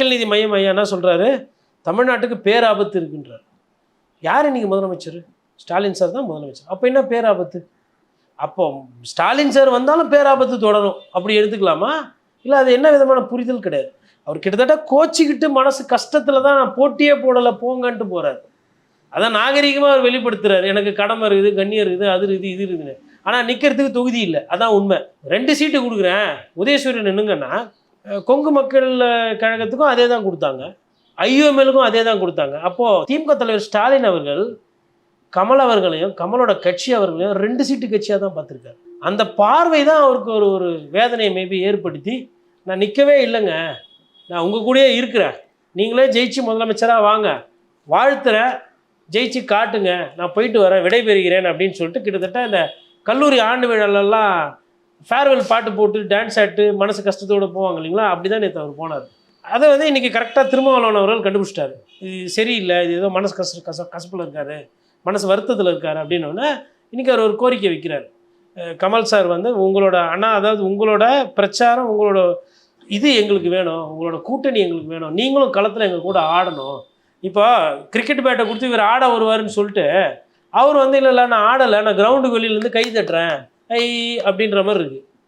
மக்கள் நீதி மையம் ஐயா என்ன சொல்கிறாரு, தமிழ்நாட்டுக்கு பேராபத்து இருக்குன்றார். யார் இன்றைக்கி முதலமைச்சர்? ஸ்டாலின் சார் தான் முதலமைச்சர். அப்போ என்ன பேராபத்து? அப்போ ஸ்டாலின் சார் வந்தாலும் பேராபத்து தொடரும் அப்படி எடுத்துக்கலாமா? இல்லை அது என்ன விதமான புரிதல் கிடையாது. அவர் கிட்டத்தட்ட கோச்சிக்கிட்டு மனசு கஷ்டத்தில் தான் நான் போட்டியே போடலை போங்கன்ட்டு போகிறார். அதான் நாகரிகமாக அவர் வெளிப்படுத்துகிறார், எனக்கு கடமை இருக்குது, கண்ணியம் இருக்குது, அது இருக்குது, இது இருக்குதுன்னு. ஆனால் நிற்கிறதுக்கு தொகுதி இல்லை, அதான் உண்மை. 2 சீட்டு கொடுக்குறேன் உதயசூரியன் நின்னுங்கன்னா, கொங்கு மக்கள் கழகத்துக்கும் அதே தான் கொடுத்தாங்க, ஐயோஎம்எலுக்கும் அதே தான் கொடுத்தாங்க. அப்போது திமுக தலைவர் ஸ்டாலின் அவர்கள் கமல் அவர்களையும் கமலோட கட்சி அவர்களையும் 2 சீட்டு கட்சியாக தான் பார்த்துருக்காரு. அந்த பார்வை தான் அவருக்கு ஒரு வேதனையை மேபி ஏற்படுத்தி, நான் நிற்கவே இல்லைங்க, நான் உங்கள் கூடயே இருக்கிறேன், நீங்களே ஜெயிச்சு முதலமைச்சராக வாங்க, வாழ்த்துறேன், ஜெயிச்சு காட்டுங்க, நான் போயிட்டு வரேன், விடைபெறுகிறேன் அப்படின்னு சொல்லிட்டு கிட்டத்தட்ட இந்த கல்லூரி ஆண்டு விழாலெல்லாம் ஃபேர்வெல் பாட்டு போட்டு டான்ஸ் ஆட்டு மனசு கஷ்டத்தோடு போவாங்க இல்லைங்களா, அப்படி தான் நேற்று அவர் போனார். அதை வந்து இன்றைக்கி கரெக்டாக திருமாவளவன் அவர்கள் கண்டுபிடிச்சிட்டாரு. இது சரியில்லை, இது ஏதோ மனசு கசப்பில் இருக்கார், மனசு வருத்தத்தில் இருக்கார் அப்படின்னோடனே இன்றைக்கி அவர் ஒரு கோரிக்கை வைக்கிறார். கமல் சார் வந்து உங்களோட அதாவது உங்களோட பிரச்சாரம், உங்களோட இது எங்களுக்கு வேணும், உங்களோட கூட்டணி எங்களுக்கு வேணும், நீங்களும் களத்தில் எங்கள் கூட ஆடணும். இப்போ கிரிக்கெட் பேட்டை கொடுத்து இவர் ஆட வருவாருன்னு சொல்லிட்டு அவர் வந்து இல்லை நான் ஆடலை, நான் கிரவுண்டுக்கு வெளியிலேருந்து கை தட்டுறேன் ஐ அப்படின்ற மாதிரி இருக்குது.